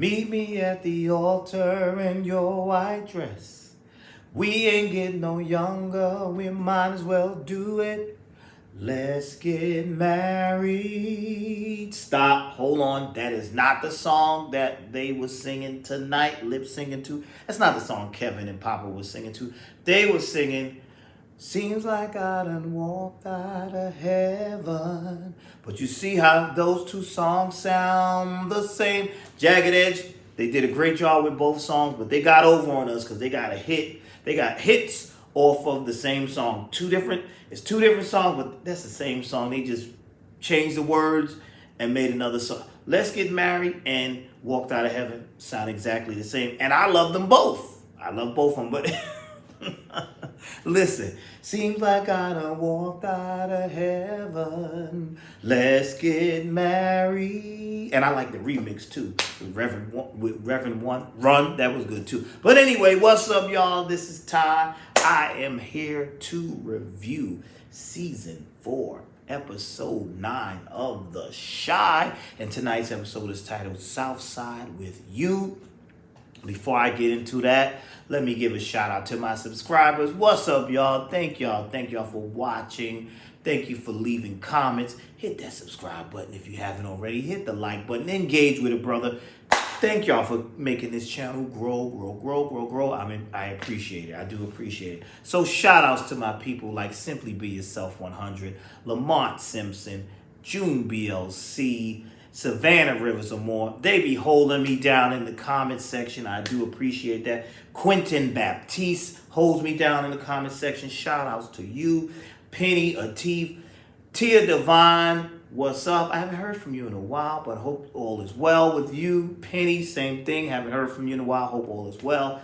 Meet me at the altar in your white dress. We ain't getting no younger, we might as well do it. Let's get married. Stop, hold on. That is not the song that they were singing tonight, lip singing to. That's not the song Kevin and Papa was singing to. They were singing, seems like I done walked out of heaven. But you see how those two songs sound the same. Jagged Edge, they did a great job with both songs, but they got over on us because they got a hit. They got hits off of the same song. It's two different songs, but that's the same song. They just changed the words and made another song. Let's Get Married and Walked Out of Heaven sound exactly the same. And I love them both. I love both of them, but listen, seems like I done walked out of heaven. Let's get married. And I like the remix too with Reverend One Run. That was good too. But anyway, what's up, y'all? This is Ty. I am here to review season 4, episode 9 of The Shy. And tonight's episode is titled Southside with You. Before I get into that, let me give a shout out to my subscribers. What's up, y'all? Thank y'all for watching. Thank you for leaving comments. Hit that subscribe button if you haven't already. Hit the like button. Engage with it, brother. Thank y'all for making this channel grow. I appreciate it. I do appreciate it. So shout outs to my people like Simply Be Yourself 100, Lamont Simpson, June BLC, Savannah Rivers or more. They be holding me down in the comment section. I do appreciate that. Quentin Baptiste holds me down in the comment section. Shout outs to you. Penny Atif, Tia Divine, what's up? I haven't heard from you in a while, but hope all is well with you. Penny, same thing. Haven't heard from you in a while. Hope all is well.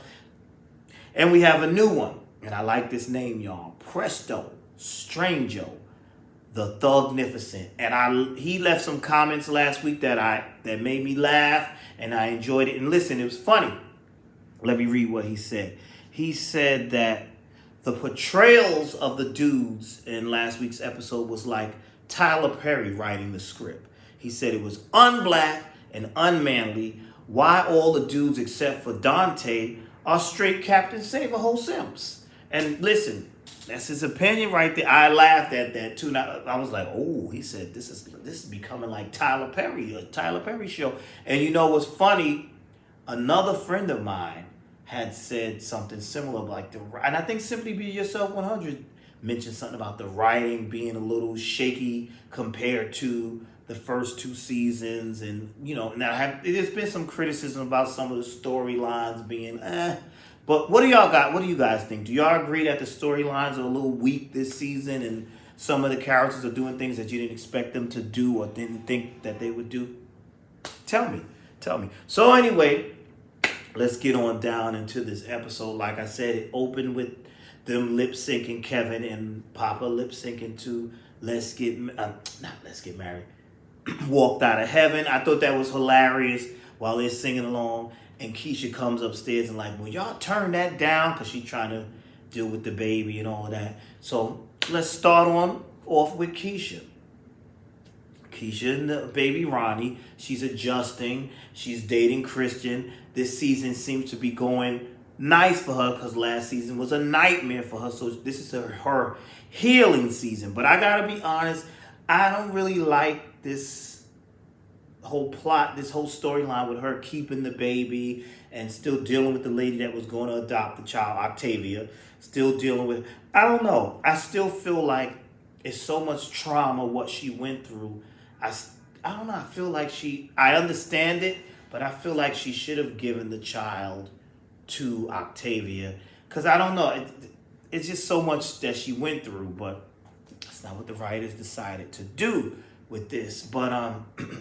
And we have a new one. And I like this name, y'all. Presto Strango, the Thugnificent. And he left some comments last week that made me laugh, and I enjoyed it. And listen, it was funny. Let me read what he said. He said that the portrayals of the dudes in last week's episode was like Tyler Perry writing the script. He said it was unblack and unmanly. Why all the dudes except for Dante are straight Captain Save-A-Ho simps. And listen, that's his opinion right there. I laughed at that too. Now, I was like, oh, he said this is becoming like Tyler Perry, a Tyler Perry show. And you know what's funny? Another friend of mine had said something similar, like and I think Simply Be Yourself 100 mentioned something about the writing being a little shaky compared to the first 2 seasons. And now there's been some criticism about some of the storylines being But what do y'all got? What do you guys think? Do y'all agree that the storylines are a little weak this season and some of the characters are doing things that you didn't expect them to do or didn't think that they would do? Tell me. So anyway, let's get on down into this episode. Like I said, it opened with them lip syncing, Kevin and Papa lip syncing to Let's Get Married. Walked Out of Heaven. I thought that was hilarious while they're singing along. And Keisha comes upstairs and like, well, y'all turn that down, because she's trying to deal with the baby and all of that. So let's start off with Keisha. Keisha and the baby Ronnie. She's adjusting. She's dating Christian. This season seems to be going nice for her because last season was a nightmare for her. So this is her healing season. But I gotta be honest, I don't really like this whole plot, this whole storyline with her keeping the baby and still dealing with the lady that was going to adopt the child, Octavia. Still dealing with, I don't know. I still feel like it's so much trauma what she went through. I don't know. I feel like I understand it, but I feel like she should have given the child to Octavia, because I don't know. It's just so much that she went through, but that's not what the writers decided to do with this. But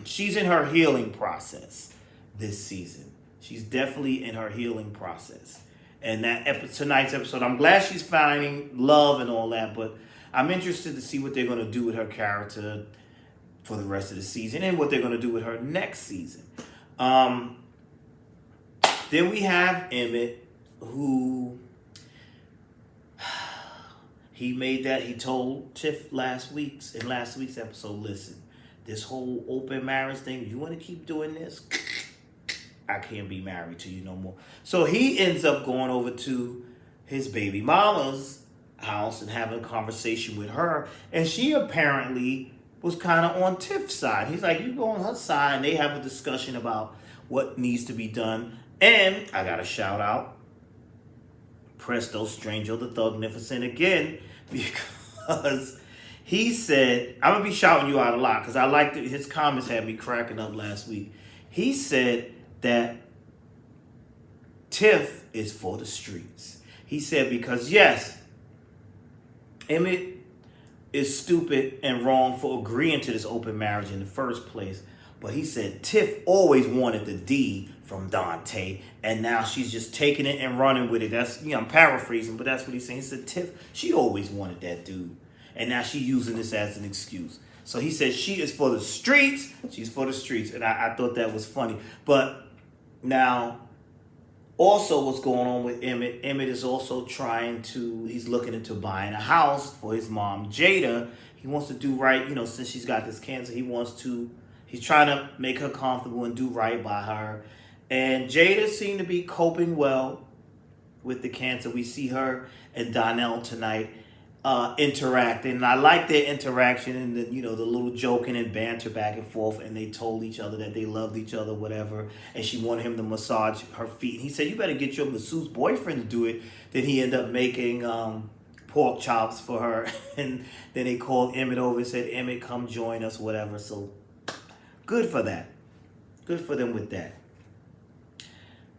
she's in her healing process this season. She's definitely in her healing process. And tonight's episode, I'm glad she's finding love and all that, but I'm interested to see what they're going to do with her character for the rest of the season and what they're going to do with her next season. Then we have Emmett, who he told Tiff in last week's episode, listen, this whole open marriage thing, you want to keep doing this? I can't be married to you no more. So he ends up going over to his baby mama's house and having a conversation with her. And she apparently was kind of on Tiff's side. He's like, you go on her side. And they have a discussion about what needs to be done. And I got to shout out Presto Stranger the Thugnificent again, because he said, I'm going to be shouting you out a lot because I liked it. His comments had me cracking up last week. He said that Tiff is for the streets. He said because, yes, Emmett is stupid and wrong for agreeing to this open marriage in the first place. But he said Tiff always wanted the D from Dante, and now she's just taking it and running with it. That's, I'm paraphrasing, but that's what he's saying. He said Tiff, she always wanted that dude, and now she's using this as an excuse. So he said she is for the streets. She's for the streets, and I thought that was funny. But now, also what's going on with Emmett? Emmett is also he's looking into buying a house for his mom, Jada. He wants to do right, since she's got this cancer. He's trying to make her comfortable and do right by her. And Jada seemed to be coping well with the cancer. We see her and Donnell tonight interacting. And I like their interaction and the little joking and banter back and forth. And they told each other that they loved each other, whatever. And she wanted him to massage her feet. And he said, you better get your masseuse boyfriend to do it. Then he ended up making pork chops for her. And then they called Emmett over and said, Emmett, come join us, whatever. So good for that. Good for them with that.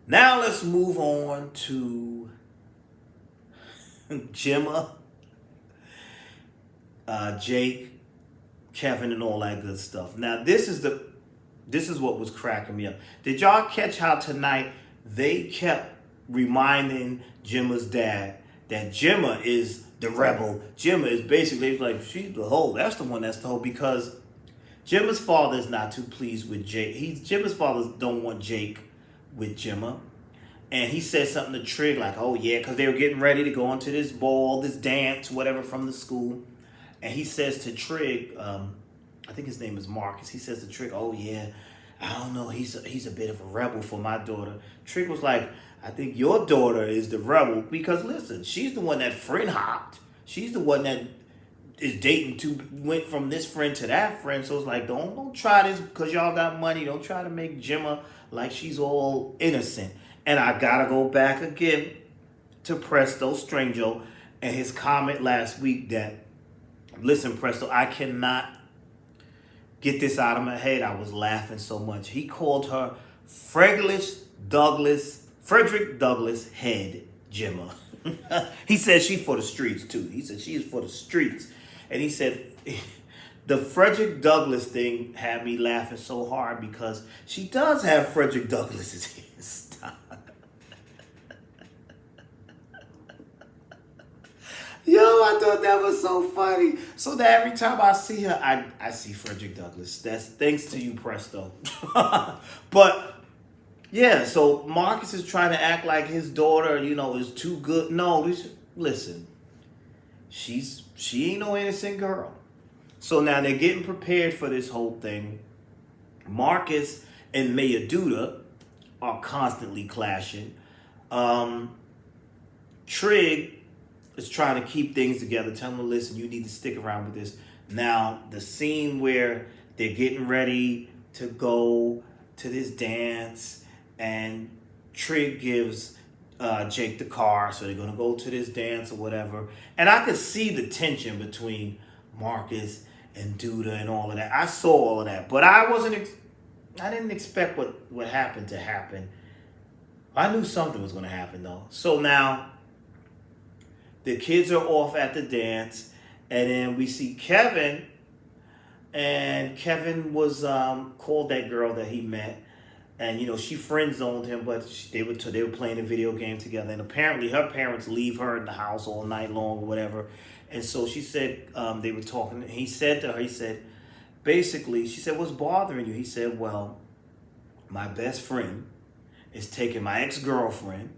Now let's move on to Gemma, Jake, Kevin, and all that good stuff. Now this is what was cracking me up. Did y'all catch how tonight they kept reminding Gemma's dad that Gemma is the rebel? Gemma is basically like, she's the hoe. That's the one that's the hoe, because Gemma's father is not too pleased with Jake. Gemma's father don't want Jake with Gemma. And he said something to Trig like, oh yeah, because they were getting ready to go into this ball, this dance, whatever, from the school. And he says to Trig, I think his name is Marcus. He says to Trig, oh yeah, I don't know, he's a bit of a rebel for my daughter. Trig was like, I think your daughter is the rebel because listen, she's the one that friend hopped. She's the one that is went from this friend to that friend. So it's like, don't try this because y'all got money. Don't try to make Gemma like she's all innocent. And I gotta go back again to Presto Stranger and his comment last week that, listen, Presto, I cannot get this out of my head. I was laughing so much. He called her Frederick Douglass Head Gemma. He said she's for the streets too. He said she is for the streets. And he said the Frederick Douglass thing had me laughing so hard because she does have Frederick Douglass's hairstyle. Yo, I thought that was so funny. So that every time I see her, I see Frederick Douglass. That's thanks to you, Presto. But yeah, so Marcus is trying to act like his daughter, is too good. No, listen. She ain't no innocent girl. So now they're getting prepared for this whole thing. Marcus and Mayor Duda are constantly clashing. Trig is trying to keep things together. Tell him, listen, you need to stick around with this. Now, the scene where they're getting ready to go to this dance and Trig gives Jake the car, so they're going to go to this dance or whatever. And I could see the tension between Marcus and Duda and all of that. I saw all of that, but I didn't expect what happened to happen. I knew something was going to happen though. So now the kids are off at the dance, and then we see Kevin, and Kevin was called that girl that he met. And, she friend-zoned him, but they were playing a video game together. And apparently her parents leave her in the house all night long or whatever. And so she said, they were talking. He said to her, basically, she said, what's bothering you? He said, well, my best friend is taking my ex-girlfriend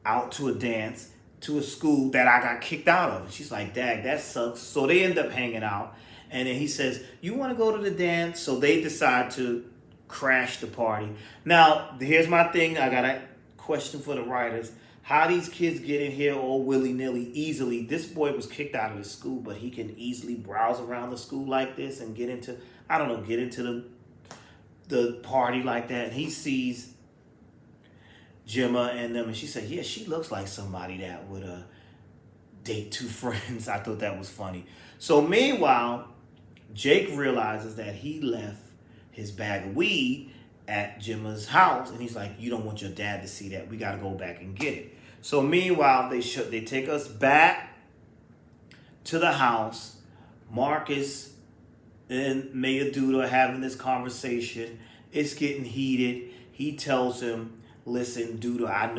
out to a dance to a school that I got kicked out of. And she's like, Dad, that sucks. So they end up hanging out. And then he says, you want to go to the dance? So they decide to crashed the party. Now, here's my thing. I got a question for the writers. How these kids get in here all willy-nilly, easily. This boy was kicked out of the school, but he can easily browse around the school like this and get into, I don't know, get into the party like that. And he sees Gemma and them, and she said, yeah, she looks like somebody that would date two friends. I thought that was funny. So meanwhile, Jake realizes that he left his bag of weed at Gemma's house, and he's like, you don't want your dad to see that. We got to go back and get it. So meanwhile, they take us back to the house. Marcus and Mayor Duda are having this conversation. It's getting heated. He tells him, listen, Duda, I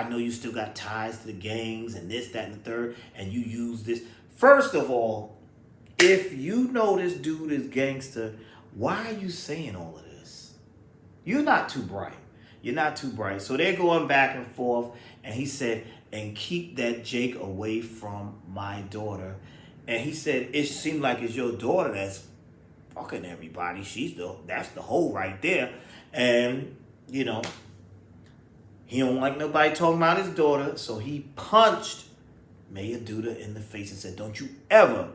know you still got ties to the gangs and this, that, and the third, and you use this. First of all, if you know this dude is gangster, why are you saying all of this? You're not too bright. You're not too bright. So they're going back and forth, and he said, and keep that Jake away from my daughter. And he said, it seemed like it's your daughter that's fucking everybody. That's the hoe right there. And, you know, he don't like nobody talking about his daughter, so he punched Mayor Duda in the face and said, don't you ever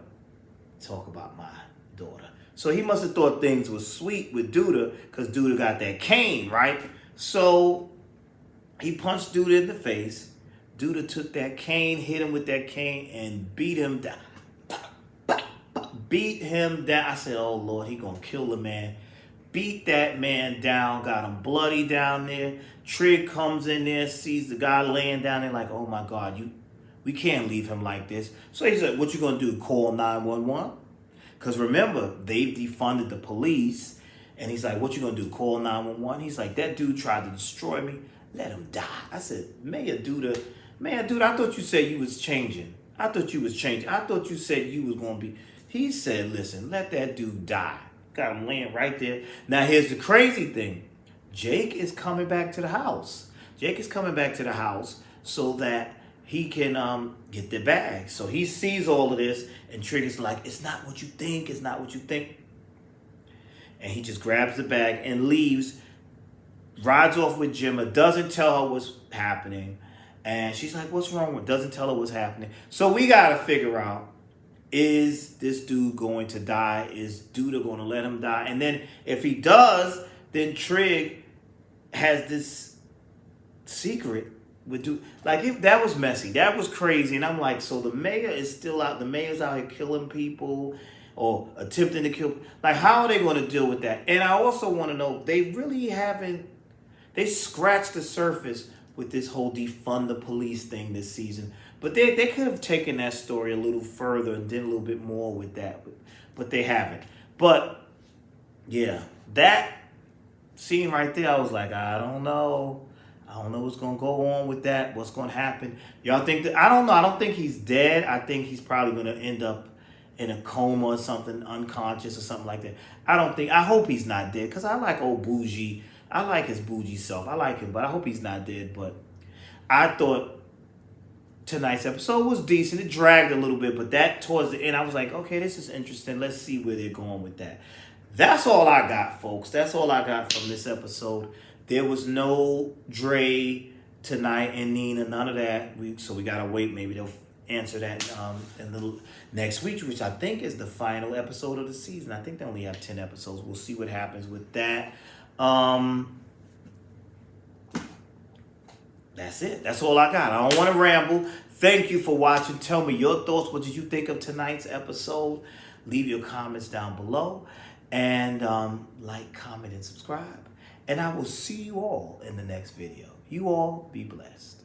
talk about my daughter. So he must have thought things were sweet with Duda because Duda got that cane, right? So he punched Duda in the face. Duda took that cane, hit him with that cane, and beat him down. Beat him down. I said, oh, Lord, he going to kill the man. Beat that man down, got him bloody down there. Trig comes in there, sees the guy laying down there like, oh, my God, we can't leave him like this. So he said, what you going to do, call 911? Because remember, they've defunded the police. And he's like, what you going to do, call 911? He's like, that dude tried to destroy me. Let him die. I said, Mayor Duda, I thought you said you was changing. I thought you said you was going to be. He said, listen, let that dude die. Got him laying right there. Now, here's the crazy thing. Jake is coming back to the house. Jake is coming back to the house so that he can get the bag. So he sees all of this, and Trigger's like, it's not what you think. It's not what you think. And he just grabs the bag and leaves, rides off with Gemma, doesn't tell her what's happening. And she's like, what's wrong with her? Doesn't tell her what's happening. So we got to figure out, is this dude going to die? Is Duda going to let him die? And then if he does, then Trig has this secret with Duda. Like, that was messy. That was crazy. And I'm like, so the mayor is still out. The mayor's out here killing people or attempting to kill. Like, how are they going to deal with that? And I also want to know, they scratched the surface with this whole defund the police thing this season. But they could have taken that story a little further and did a little bit more with that. But they haven't. But, yeah, that scene right there, I was like, I don't know. I don't know what's going to go on with that. What's going to happen. Y'all think that? I don't know. I don't think he's dead. I think he's probably going to end up in a coma or something, unconscious or something like that. I hope he's not dead because I like old Bougie. I like his bougie self. I like him, but I hope he's not dead. But I thought tonight's episode was decent. It dragged a little bit, but that towards the end, I was like, okay, this is interesting. Let's see where they're going with that. That's all I got, folks. That's all I got from this episode. There was no Dre tonight and Nina, none of that. So we got to wait. Maybe they'll answer that in the next week, which I think is the final episode of the season. I think they only have 10 episodes. We'll see what happens with that. That's it. That's all I got. I don't want to ramble. Thank you for watching. Tell me your thoughts. What did you think of tonight's episode? Leave your comments down below. And like, comment, and subscribe. And I will see you all in the next video. You all be blessed.